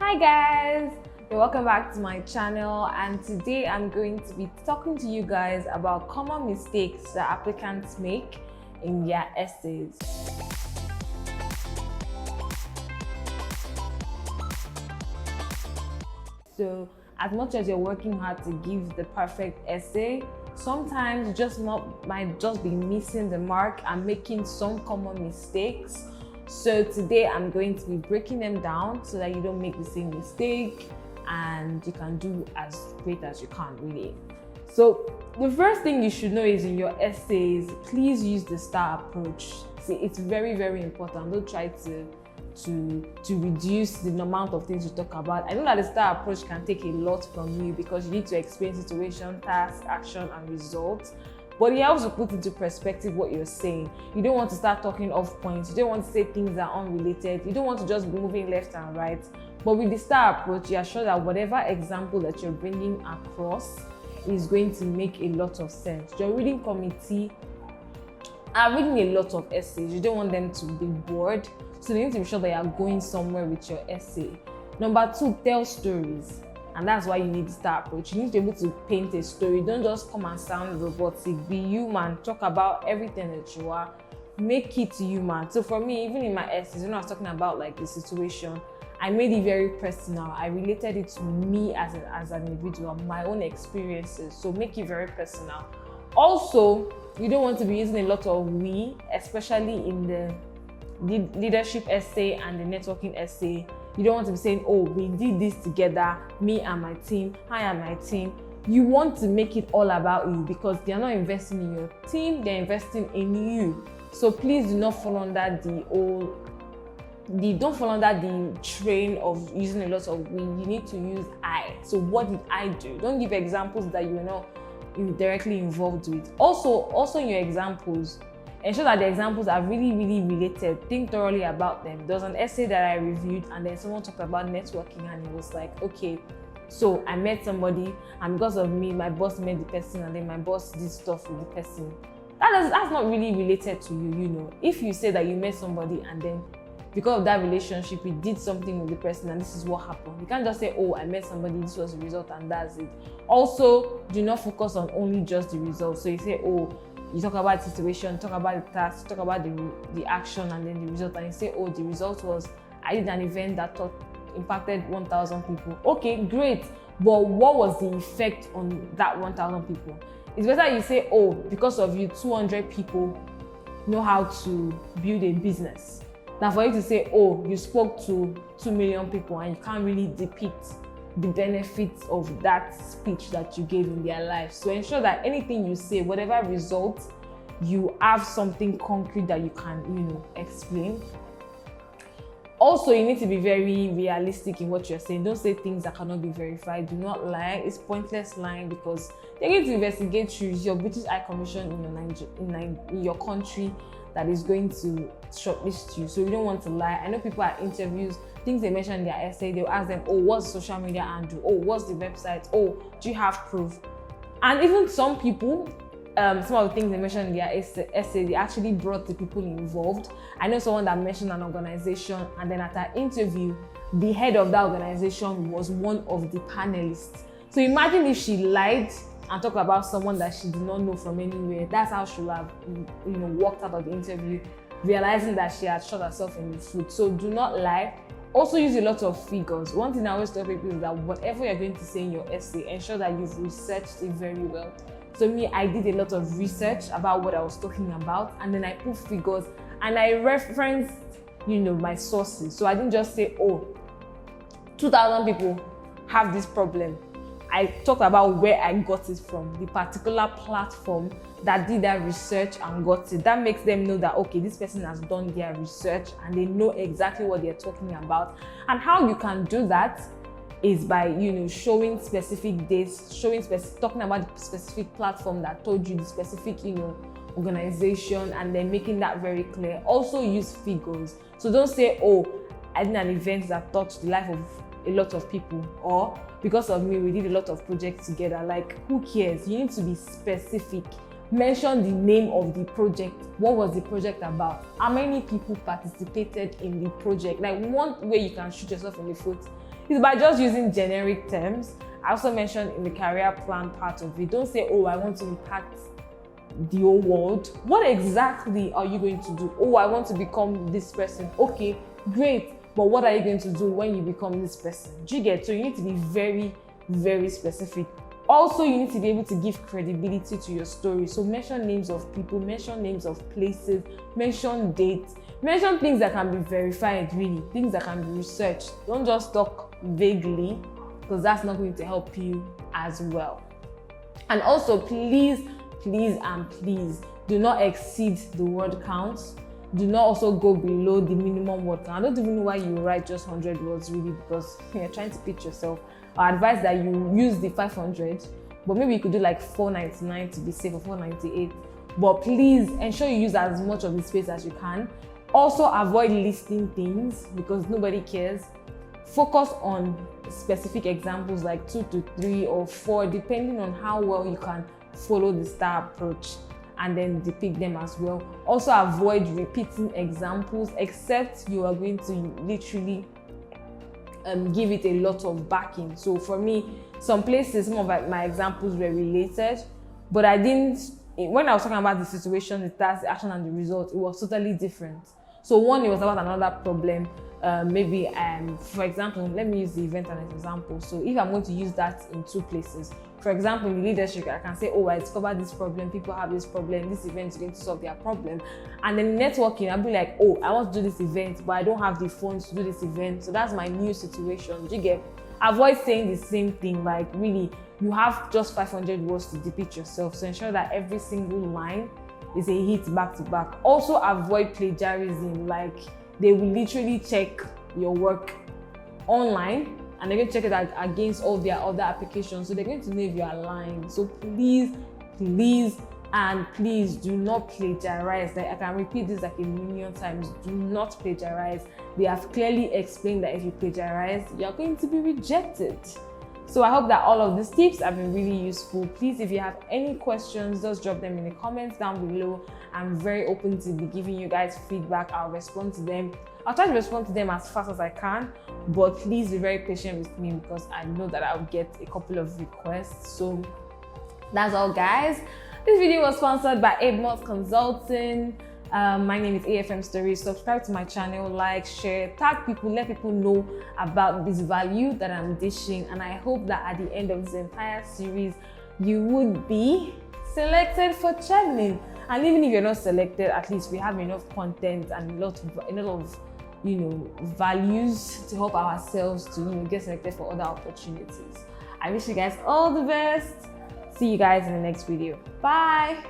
Hi guys, welcome back to my channel, and today I'm going to be talking to you guys about common mistakes that applicants make in their essays. So as much as you're working hard to give the perfect essay, sometimes you might just be missing the mark and making some common mistakes. So today I'm going to be breaking them down so that you don't make the same mistake and you can do as great as you can, really. So the first thing you should know is in your essays, please use the star approach. See, it's very, very important. Don't try to reduce the amount of things you talk about. I know that the star approach can take a lot from you because you need to explain situation, task, action, and results. But it helps to put into perspective what you're saying. You don't want to start talking off points. You don't want to say things that are unrelated. You don't want to just be moving left and right. But with the star approach, you are sure that whatever example that you're bringing across is going to make a lot of sense. Your reading committee are reading a lot of essays. You don't want them to be bored. So you need to be sure that you are going somewhere with your essay. Number 2, tell stories. And that's why you need the star approach. You need to be able to paint a story. Don't just come and sound robotic. Be human. Talk about everything that you are. Make it human. So for me, even in my essays, when I was talking about like the situation, I made it very personal. I related it to me as an individual, my own experiences. So make it very personal. Also, you don't want to be using a lot of we, especially in the leadership essay and the networking essay. You don't want to be saying, oh, we did this together, me and my team, I and my team. You want to make it all about you because they're not investing in your team, they're investing in you. So please do not fall under don't fall under the train of using a lot of we. You need to use I. So what did I do? Don't give examples that you're not directly involved with. Also in your examples, ensure that the examples are really, really related. Think thoroughly about them. There was an essay that I reviewed and then someone talked about networking and it was like, okay, so I met somebody and because of me, my boss met the person and then my boss did stuff with the person. That's not really related to you, you know. If you say that you met somebody and then because of that relationship, you did something with the person and this is what happened. You can't just say, oh, I met somebody, this was the result and that's it. Also, do not focus on only just the result. So you say, oh, you talk about the situation, talk about the task, talk about the action and then the result, and you say, oh, the result was I did an event that impacted 1,000 people. Okay, great. But what was the effect on that 1,000 people? It's better you say, oh, because of you, 200 people know how to build a business. Now for you to say, oh, you spoke to 2 million people and you can't really depict the benefits of that speech that you gave in their lives. So ensure that anything you say, whatever result, you have something concrete that you can, explain. Also, you need to be very realistic in what you're saying. Don't say things that cannot be verified. Do not lie. It's pointless lying because they're going to investigate you. It's your British High Commission in your country that is going to shortlist you. So you don't want to lie. I know people at interviews, things they mention in their essay, they'll ask them, oh, what's the social media handle? Oh, what's the website? Oh, do you have proof? And even some people, some of the things they mentioned in their essay, they actually brought the people involved. I know someone that mentioned an organization, and then at her interview, the head of that organization was one of the panelists. So imagine if she lied and talked about someone that she did not know from anywhere. That's how she would have, walked out of the interview, realizing that she had shot herself in the foot. So do not lie. Also use a lot of figures. One thing I always tell people is that whatever you're going to say in your essay, ensure that you've researched it very well. So me, I did a lot of research about what I was talking about, and then I put figures and I referenced, my sources. So I didn't just say, oh, 2,000 people have this problem. I talked about where I got it from, the particular platform that did that research and got it. That makes them know that, okay, this person has done their research and they know exactly what they're talking about. And how you can do that is by, showing specific dates, talking about the specific platform that told you the specific, organization, and then making that very clear. Also use figures. So don't say, oh, I did an event that touched the life of a lot of people, or because of me, we did a lot of projects together. Like, who cares? You need to be specific. Mention the name of the project. What was the project about? How many people participated in the project? Like, one way you can shoot yourself in the foot is by just using generic terms. I also mentioned in the career plan part of it, don't say, oh, I want to impact the whole world. What exactly are you going to do? Oh, I want to become this person. Okay, great. But what are you going to do when you become this person? Do you get? So you need to be very, very specific. Also, you need to be able to give credibility to your story. So mention names of people, mention names of places, mention dates, mention things that can be verified, really, things that can be researched. Don't just talk vaguely, because that's not going to help you as well. And also, please, please, and please do not exceed the word count. Do not also go below the minimum word count. I don't even know why you write just 100 words, really, because you're trying to pitch yourself. I advise that you use the 500, but maybe you could do like 499 to be safe, or 498. But please ensure you use as much of the space as you can. Also, avoid listing things because nobody cares. Focus on specific examples like 2 to 3 or 4, depending on how well you can follow the STAR approach, and then depict them as well. Also, avoid repeating examples except you are going to literally give it a lot of backing. So for me, some places, some of my examples were related, but I didn't, when I was talking about the situation, the task, the action, and the result, it was totally different. So one, it was about another problem. Maybe, for example, let me use the event as an example. So if I'm going to use that in 2 places, for example, in leadership, I can say, oh, I discovered this problem, people have this problem, this event is going to solve their problem. And then networking, I'll be like, oh, I want to do this event, but I don't have the funds to do this event. So that's my new situation. Do you get? Avoid saying the same thing. Like, really, you have just 500 words to depict yourself. So ensure that every single line is a hit back to back. Also, avoid plagiarism. Like, they will literally check your work online and they're going to check it against all their other applications. So they're going to know if you are lying. So please, please, and please do not plagiarize. Like, I can repeat this like a million times. Do not plagiarize. They have clearly explained that if you plagiarize, you're going to be rejected. So I hope that all of these tips have been really useful. Please, if you have any questions, just drop them in the comments down below. I'm very open to be giving you guys feedback. I'll respond to them. I'll try to respond to them as fast as I can, but please be very patient with me because I know that I'll get a couple of requests. So that's all, guys. This video was sponsored by Edmond Consulting. My name is AFM Stories. Subscribe to my channel, like, share, tag people, let people know about this value that I'm dishing. And I hope that at the end of this entire series, you would be selected for Chevening. And even if you're not selected, at least we have enough content and a lot of values to help ourselves to get selected for other opportunities. I wish you guys all the best. See you guys in the next video. Bye.